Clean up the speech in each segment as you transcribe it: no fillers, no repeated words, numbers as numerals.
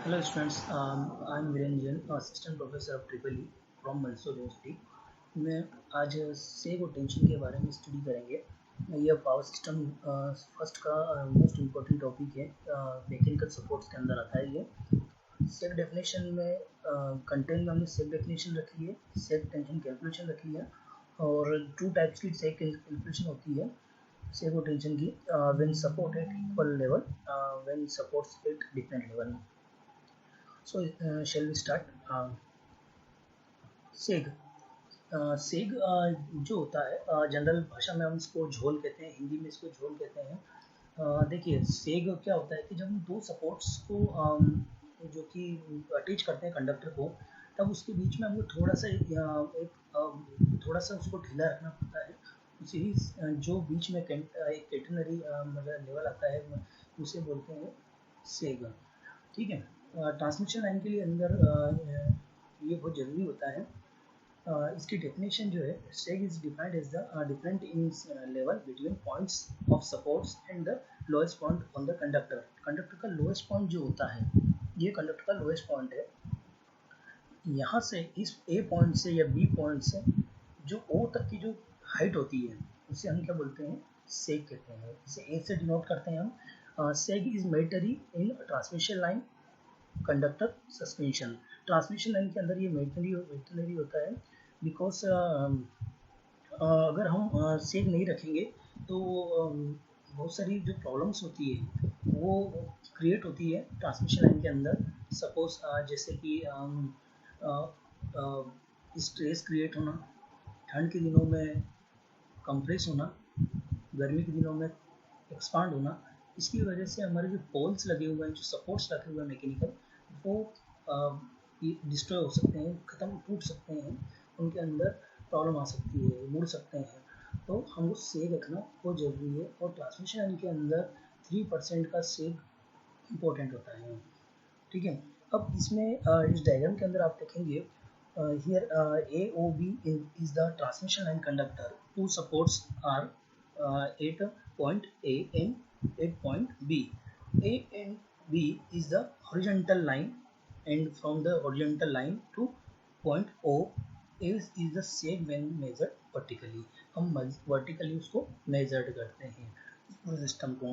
Hello students, I'm Virenjan, assistant professor of Triple E from Mysore University. मैं आज सेग और tension के बारे में स्टडी करेंगे। यह पावर सिस्टम फर्स्ट का मोस्ट इम्पोर्टेंट टॉपिक है। मैकेनिकल सपोर्ट्स के अंदर आता है ये। सेग डेफिनेशन में कंटेंट में हमने सेग डेफिनेशन रखी है, सेग टेंशन कैलकुलेशन रखी है और टू टाइप्स की सेग कैलकुलेशन होती है सेग और टेंशन की। When support at equal level, when supports at different level. So, shall we start? सेग सेग जो होता है जनरल भाषा में हम इसको झोल कहते हैं, हिंदी में इसको झोल कहते हैं। देखिए सेग क्या होता है कि जब हम दो सपोर्ट्स को जो कि अटैच करते हैं कंडक्टर को, तब उसके बीच में हमको थोड़ा सा थोड़ा सा उसको ढीला रखना पड़ता है। उसी जो बीच में एक कैटेनरी मतलब लेवल आता है उसे बोलते हैं सेग। ठीक है। ट्रांसमिशन लाइन के लिए अंदर ये बहुत ज़रूरी होता है। इसकी डेफिनेशन जो है, sag is defined as the different in level between points of supports and the lowest point on the conductor. Conductor का लोएस्ट पॉइंट जो होता है, ये कंडक्टर का लोएस्ट पॉइंट है। यहाँ से इस ए पॉइंट से या बी पॉइंट से जो ओ तक की जो हाइट होती है, उसे हम क्या बोलते हैं, सेग कहते हैं। इसे ए से डिनोट करते हैं हम। सेग is mandatory in transmission line conductor suspension. Transmission line के अंदर ये मेटनरी होता है बिकॉज अगर हम सेग नहीं रखेंगे तो बहुत सारी जो प्रॉब्लम्स होती है वो क्रिएट होती है ट्रांसमिशन लाइन के अंदर। सपोज जैसे कि स्ट्रेस क्रिएट होना, ठंड के दिनों में कंप्रेस होना, गर्मी के दिनों में एक्सपांड होना। इसकी वजह से हमारे जो पोल्स लगे हुए हैं, जो सपोर्ट्स लगे हुए हैं मैकेनिकल, वो डिस्ट्रॉय हो सकते हैं, ख़त्म टूट सकते हैं, उनके अंदर प्रॉब्लम आ सकती है, मुड़ सकते हैं। तो हमको सेग रखना बहुत ज़रूरी है और ट्रांसमिशन लाइन के अंदर 3% का सेग इम्पोर्टेंट होता है। ठीक है। अब इसमें इस डायग्राम के अंदर आप देखेंगे, here A O B is the transmission line conductor. Two supports are at point A and at point B. A and B is the horizontal line, and from the horizontal line to point O is the same when measured vertically. हम vertically उसको measured करते हैं पूरे system को।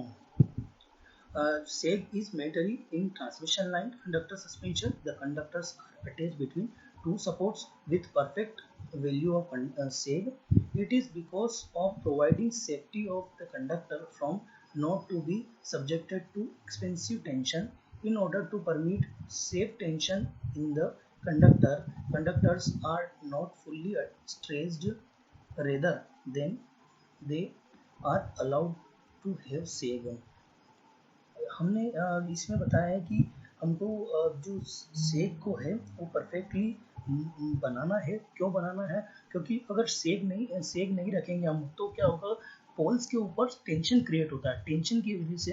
Sag is mandatory in transmission line conductor suspension. The conductors are attached between two supports with perfect value of sag. It is because of providing safety of the conductor from not to be subjected to expensive tension. In order to permit safe tension in the conductor, conductors are not fully stressed rather than they are allowed to have sag. हमने इसमें बताया है कि हमको जो सेग को है वो परफेक्टली बनाना है। क्यों बनाना है? क्योंकि अगर सेग नहीं रखेंगे हम तो क्या होगा, पोल्स के ऊपर टेंशन क्रिएट होता है। टेंशन की वजह से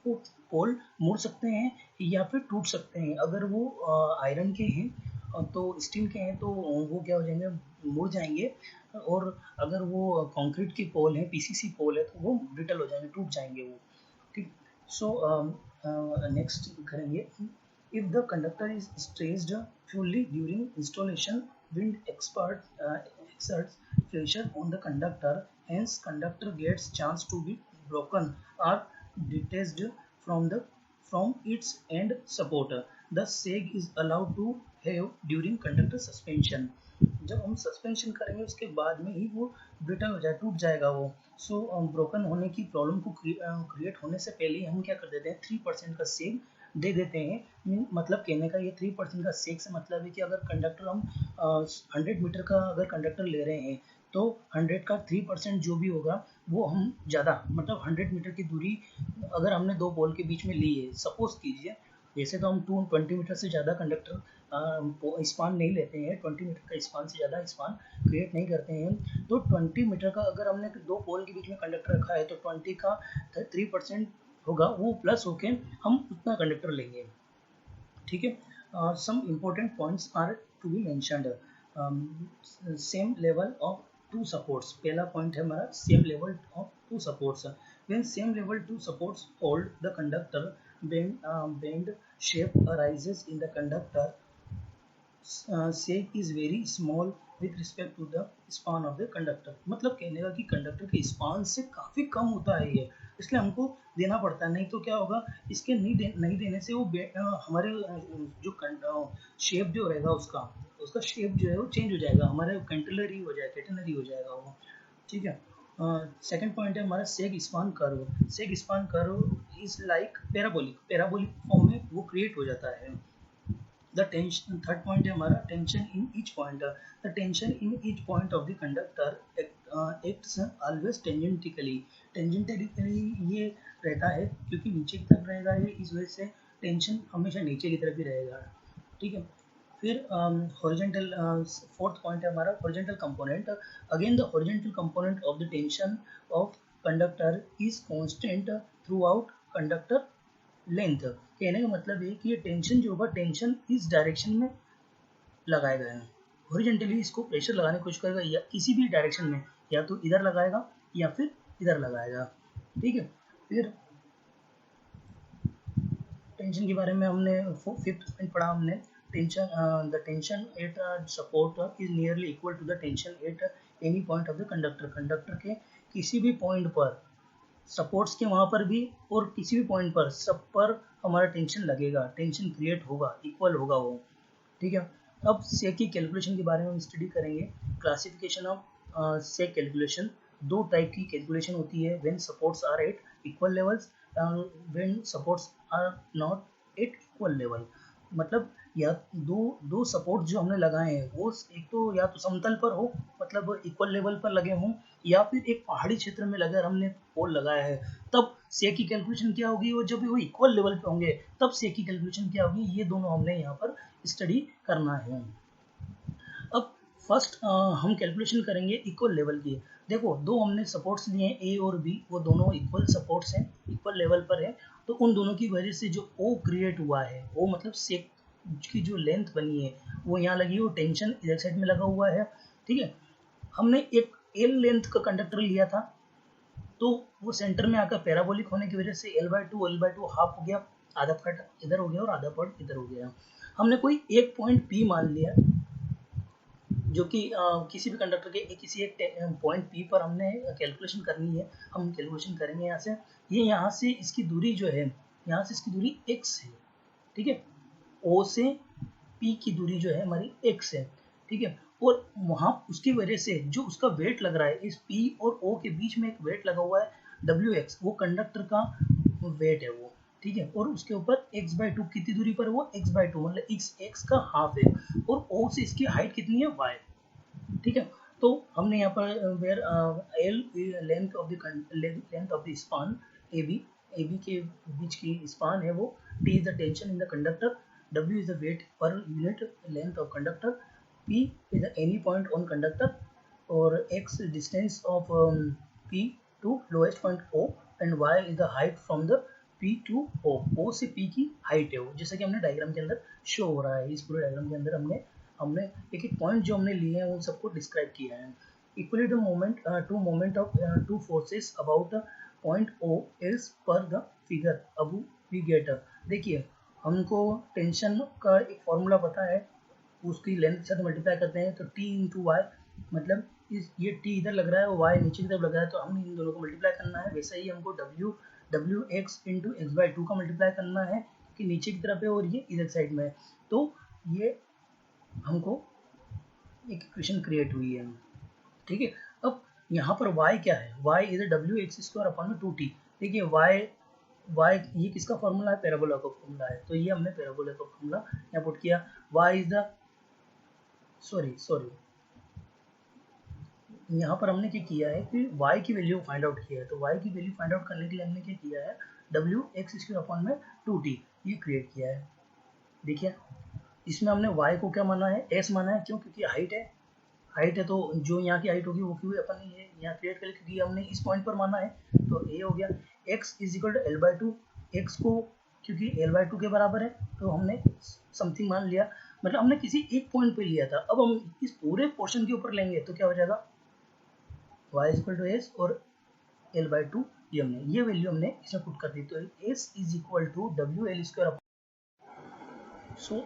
वो पोल मुड़ सकते हैं या फिर टूट सकते हैं। अगर वो आयरन के हैं तो स्टील के हैं तो वो क्या हो जाएंगे, मुड़ जाएंगे। और अगर वो कंक्रीट की पोल है, पीसीसी पोल है, तो वो ब्रिटल हो जाएंगे, टूट जाएंगे वो। ठीक। सो नेक्स्ट करेंगे, if the conductor is stressed fully during installation, wind exerts pressure on the conductor, hence conductor gets chance to be broken or detached from its end support. The sag is allowed to have during conductor suspension. जब हम suspension करेंगे उसके बाद में ही वो brittle हो जाए, टूट जाएगा वो। सो ब्रोकन होने की प्रॉब्लम को क्रिएट होने से पहले ही हम क्या कर देते हैं, 3% का सेग दे देते हैं। मतलब कहने का ये 3% का सेग से मतलब है कि अगर कंडक्टर हम 100 मीटर का अगर कंडक्टर ले रहे हैं तो 100 का 3% जो भी होगा वो हम ज़्यादा, मतलब 100 मीटर की दूरी अगर हमने दो पोल के बीच में ली है, सपोज कीजिए। वैसे तो हम 20 मीटर से ज़्यादा कंडक्टर स्पान नहीं लेते हैं, 20 मीटर का स्पान से ज़्यादा स्पान क्रिएट नहीं करते हैं। तो 20 मीटर का अगर हमने दो पोल के बीच में कंडक्टर रखा है तो 20 का 3% होगा, वो प्लस होके हम उतना कंडक्टर लेंगे। ठीक है। Some important points are to be mentioned. Same level of two supports, पहला पॉइंट है हमारा same level of two supports. When same level two supports hold the conductor, bend shape arises in the conductor, sag is very small with respect to the span of the conductor। मतलब कहने का कि conductor के span से काफी कम होता है ये, इसलिए हमको देना पड़ता है, नहीं तो क्या होगा, इसके नहीं देने से वो हमारे जो शेप जो रहेगा उसका शेप जो है वो चेंज हो जाएगा, हमारे कैटेनरी हो जाएगा वो। ठीक है। सेकंड पॉइंट है हमारा सेग span curve. सेग span curve is like parabolic form में वो क्रिएट हो जाता है। The tension, third point है हमारा tension in each point। The tension in each point of the conductor acts always tangentially। ये रहता है क्योंकि नीचे की तरफ रहेगा ये, इस वजह से टेंशन हमेशा नीचे की तरफ ही रहेगा। ठीक है। फिर हॉरिजॉन्टल, फोर्थ पॉइंट है हमारा horizontal component. Again the horizontal component of the tension of conductor is constant through out conductor length. कहने का मतलब है कि ये टेंशन जो होगा, टेंशन इस डायरेक्शन में लगाएगा है, हॉरिजॉन्टली इसको प्रेशर लगाने की कोशिश करेगा या किसी भी डायरेक्शन में, या तो इधर लगाएगा या फिर इधर लगाएगा। ठीक है। फिर टेंशन के बारे में हमने फिफ्थ पॉइंट पढ़ा हमने, tension the tension at support is nearly equal to the tension at any point of the conductor. Conductor के किसी भी पॉइंट पर, सपोर्ट्स के वहाँ पर भी और किसी भी पॉइंट पर, सब पर हमारा टेंशन लगेगा, टेंशन क्रिएट होगा, इक्वल होगा वो। ठीक है। अब सेक की कैलकुलेशन के बारे में हम स्टडी करेंगे। क्लासिफिकेशन ऑफ सेक कैलकुलेशन, दो टाइप की कैलकुलेशन होती है, when supports are at equal levels, when supports are not at equal level. मतलब या दो सपोर्ट जो हमने लगाए हैं वो एक तो या तो समतल पर हो, मतलब इक्वल लेवल पर लगे हों, या फिर एक पहाड़ी क्षेत्र में लगा हमने पोल लगाया है, तब सेक की कैलकुलेशन क्या होगी, वो जब वो इक्वल लेवल पे होंगे तब सेक की कैलकुलेशन क्या होगी, ये दोनों हमने यहाँ पर स्टडी करना है। अब फर्स्ट हम कैलकुलेशन करेंगे इक्वल लेवल की। देखो दो हमने सपोर्ट्स लिए हैं ए और बी, वो दोनों इक्वल सपोर्ट्स हैं, इक्वल लेवल पर है, तो उन दोनों की वजह से जो ओ क्रिएट हुआ है, वो मतलब सेक की जो लेंथ बनी है वो यहाँ लगी है, वो टेंशन इधर साइड में लगा हुआ है। ठीक है। हमने एक एल लेंथ का कंडक्टर लिया था, तो वो सेंटर में आकर पैराबोलिक होने की वजह से L/2 हाफ हो गया, आधा पार्ट इधर हो गया और आधा पार्ट इधर हो गया। हमने कोई एक पॉइंट P मान लिया, जो कि किसी भी कंडक्टर के किसी एक पॉइंट P पर हमने कैलकुलेशन करनी है, हम कैलकुलेशन करेंगे यहाँ से। ये यहाँ से इसकी दूरी जो है, यहाँ से इसकी दूरी x है। ठीक है। O से P की दूरी जो है हमारी x है। ठीक है। और वहाँ उसकी वजह से जो उसका वेट लग रहा है, इस P और O के बीच में एक वेट लगा हुआ है WX, वो कंडक्टर का वेट है वो। ठीक है। और उसके ऊपर x/2 कितनी दूरी पर, वो x/2 मतलब x का हाफ है, और O से इसकी हाइट कितनी है, y। ठीक है। तो हमने यहाँ पर where L length of the span AB के बीच की स्पान है वो, T is the tension in the conductor, W is the weight per unit length of conductor, P is any point on conductor, और X distance of P to lowest point O, and Y is the height from the P to O। O से P की height है वो, जैसा कि हमने diagram के अंदर शो हो रहा है। इस पूरे डायग्राम के अंदर हमने एक एक पॉइंट जो हमने लिए हैं उन सबको डिस्क्राइब किया है। Equally to moment of two forces about point O is per the figure अब we get। देखिए हमको टेंशन का एक फॉर्मूला पता है, उसकी लेंथ के साथ मल्टीप्लाई करते हैं तो T इंटू वाई, मतलब ये T इधर लग रहा है और Y नीचे की तरफ लग रहा है, तो हमें इन दोनों को मल्टीप्लाई करना है। वैसे ही हमको WX इंटू x/2 का मल्टीप्लाई करना है कि नीचे की तरफ है और ये इधर साइड में है, तो ये हमको एक इक्वेशन क्रिएट हुई है। ठीक है। अब यहाँ पर y क्या है, y is WX² upon 2T। देखिए y ये किसका फॉर्मूला है, पैराबोला का फॉर्मूला है, तो ये हमने पैराबोला का फॉर्मूला यहाँ पुट किया। y इज द सॉरी यहाँ पर हमने क्या किया है कि y की वैल्यू फाइंड आउट किया है, तो y की वैल्यू फाइंड आउट करने के लिए हमने क्या किया है, WX² अपॉन में 2T ये क्रिएट किया है। देखिए इसमें हमने y को क्या माना है, s माना है, क्यों, क्योंकि हाइट है, तो जो यहाँ की हाइट होगी वो क्यों अपन ये यहाँ क्रिएट करें, क्योंकि हमने इस पॉइंट पर माना है, तो a हो गया। x is equal to L/2, x को क्योंकि L/2 के बराबर है तो हमने समथिंग मान लिया, मतलब हमने किसी एक पॉइंट पे लिया था। अब हम इस पूरे पोर्शन के ऊपर लेंगे तो क्या हो जाएगा, y is equal to s और L/2 ये वैल्यू हमने इसमें पुट कर दी। तो S is equal to W L square, so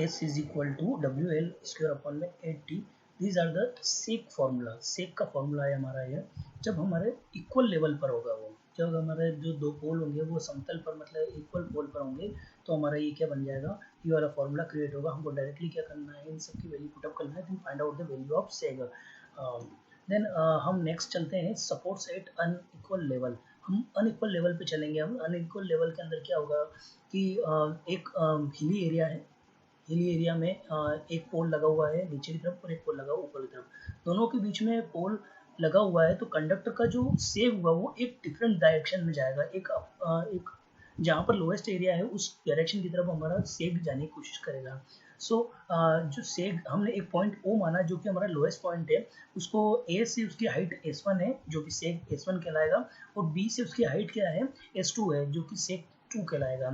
S is equal to W L square upon में 80। These are the sec formula. सेक का फॉर्मूला है हमारा ये, जब हमारे इक्वल लेवल पर होगा वो, जब हमारे जो दो पोल होंगे वो समतल पर मतलब इक्वल पोल पर होंगे, तो हमारा ये क्या बन जाएगा, ये वाला फॉर्मूला क्रिएट होगा। हमको डायरेक्टली क्या करना है, इन सब की वैल्यू पुटअप करना है, then find out the value of sag. Then हम नेक्स्ट चलते हैं सपोर्ट्स एट अनइक्वल लेवल। हम अनइक्वल लेवल पे चलेंगे। हम अनइक्वल लेवल के अंदर क्या होगा कि एक हिली एरिया है, हिली एरिया में एक पोल लगा हुआ है नीचे की तरफ और एक पोल लगा हुआ ऊपर की तरफ। दोनों के बीच में पोल लगा हुआ है, तो कंडक्टर का जो सेव हुआ वो एक डिफरेंट डायरेक्शन में जाएगा। एक जहाँ पर लोएस्ट एरिया है उस डायरेक्शन की तरफ हमारा सेग जाने की कोशिश करेगा। सो जो सेग हमने एक पॉइंट ओ माना जो कि हमारा लोएस्ट पॉइंट है, उसको ए से उसकी हाइट S1 है जो कि सेग S1 कहलाएगा, और बी से उसकी हाइट क्या है S2 है जो कि सेग 2 कहलाएगा,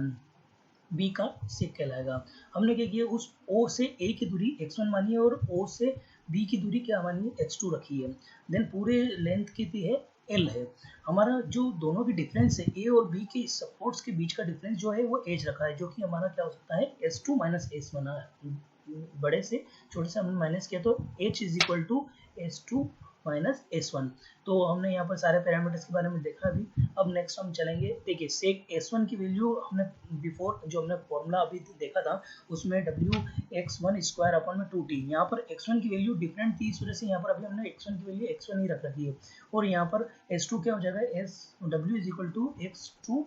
बी का सेक कहलाएगा। हमने क्या किया, उस O से A की दूरी x1 मानी है और O से B की दूरी क्या मानी है, x2 रखी है। देन पूरे लेंथ कितनी है, L है। हमारा जो दोनों की डिफरेंस है A और B के सपोर्ट्स के बीच का डिफरेंस जो है वो h रखा है, जो कि हमारा क्या हो सकता है S2 माइनस S बना है। बड़े से छोटे से हमने माइनस किया तो h is equal to S2 minus S1। तो हमने यहाँ पर सारे पैरामीटर्स के बारे में देखा अभी। अब नेक्स्ट हम चलेंगे, देखिए सेक S1 की वैल्यू हमने बिफोर जो हमने फॉर्मूला अभी देखा था उसमें W(x1) स्क्वायर अपॉन में 2t, यहाँ पर x1 की वैल्यू डिफरेंट थी, इस वजह से यहाँ पर अभी हमने x1 की वैल्यू x1 ही रख रखी है, और यहाँ पर S2 क्या हो जाएगा, W is equal to x2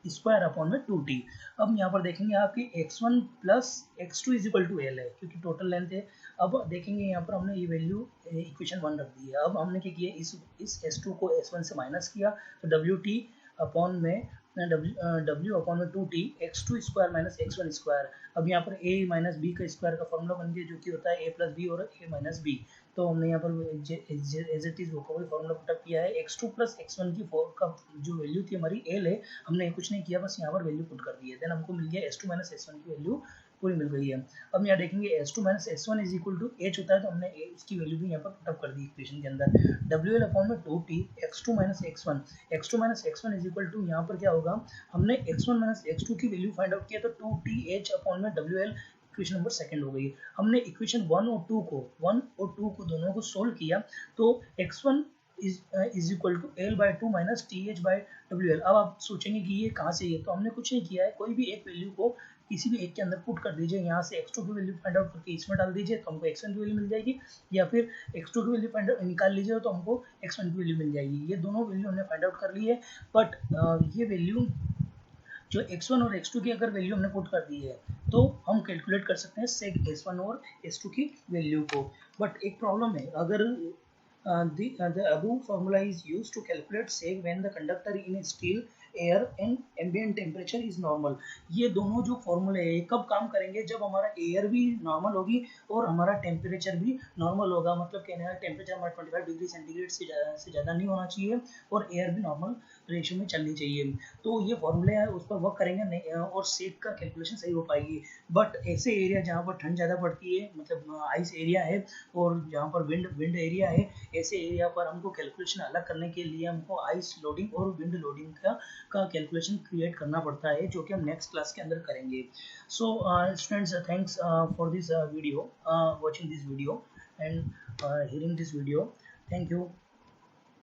square upon में 2t। अब यहाँ पर देखेंगे आपकी x1 plus x2 is equal to L है क्योंकि टोटल लेंथ है। अब देखेंगे यहाँ पर हमने ये वैल्यू इक्वेशन 1 रख दी है। अब हमने क्या किया, इस S2 को S1 से माइनस किया, तो WT अपॉन में W अपॉन में 2t x2 square minus x1 square. अब यहाँ पर a माइनस बी का स्क्वायर का फॉर्मूला बन गया जो कि होता है a प्लस बी और a माइनस बी। तो हमने यहाँ पर as it is vocable formula put up किया है। x2 प्लस x1 की का जो वैल्यू थी हमारी L है, हमने कुछ नहीं किया, बस यहाँ पर वैल्यू पुट कर दी है। देन हमको मिल गया S2 माइनस S1 की वैल्यू पूरी मिल गई है। अब यहाँ देखेंगे S2 minus S1 is equal to h होता है, तो हमने इसकी वैल्यू भी यहाँ पर पुटअप कर दी इक्वेशन के अंदर। WL अपॉन में 2t x2 minus x1, x2 minus x1 is equal to यहाँ पर क्या होगा, हमने x1 माइनस x2 की वैल्यू फाइंड आउट किया तो 2th अपॉन में WL, इक्वेशन नंबर सेकंड हो गई। हमने इक्वेशन 1 और 2 को दोनों को सोल्व किया तो x1 is equal to L by 2 minus TH by WL। अब आप सोचेंगे कि ये कहाँ से है, तो हमने कुछ नहीं किया है, कोई भी एक वैल्यू को किसी भी एक के अंदर पुट कर दीजिए, यहाँ से x2 की वैल्यू फाइंड आउट करके इसमें डाल दीजिए तो हमको x1 की वैल्यू मिल जाएगी, या फिर x2 की वैल्यू फाइंड निकाल लीजिए तो हमको x1 की वैल्यू मिल जाएगी। ये दोनों वैल्यू हमने फाइंड आउट कर ली है, बट ये वैल्यू जो x1 और x2 की अगर वैल्यू हमने पुट कर दी है तो हम कैलकुलेट कर सकते हैं सेक S1 और S2 की वैल्यू को। बट एक प्रॉब्लम है, अगर the above formula is used to calculate sag when the conductor in a still air and ambient temperature is normal। ये दोनों जो फॉर्मूले है कब काम करेंगे, जब हमारा एयर भी नॉर्मल होगी और हमारा टेम्परेचर भी नॉर्मल होगा। मतलब कहने का टेम्परेचर हमारा 25 डिग्री सेंटीग्रेड से ज़्यादा नहीं होना चाहिए और एयर भी नॉर्मल रेशियो में चलनी चाहिए। तो ये फॉर्मूले हैं उस पर वर्क करेंगे नहीं और सेक का कैलकुलेशन सही हो पाएगी। बट ऐसे एरिया जहाँ पर ठंड ज़्यादा पड़ती है, मतलब आइस एरिया है और जहाँ पर विंड एरिया है, ऐसे एरिया पर हमको कैलकुलेशन अलग करने के लिए हमको आइस लोडिंग और विंड लोडिंग का कैलकुलेशन क्रिएट करना पड़ता है, जो कि हम नेक्स्ट क्लास के अंदर करेंगे। So students, thanks for this video, watching this video and hearing this video. Thank you.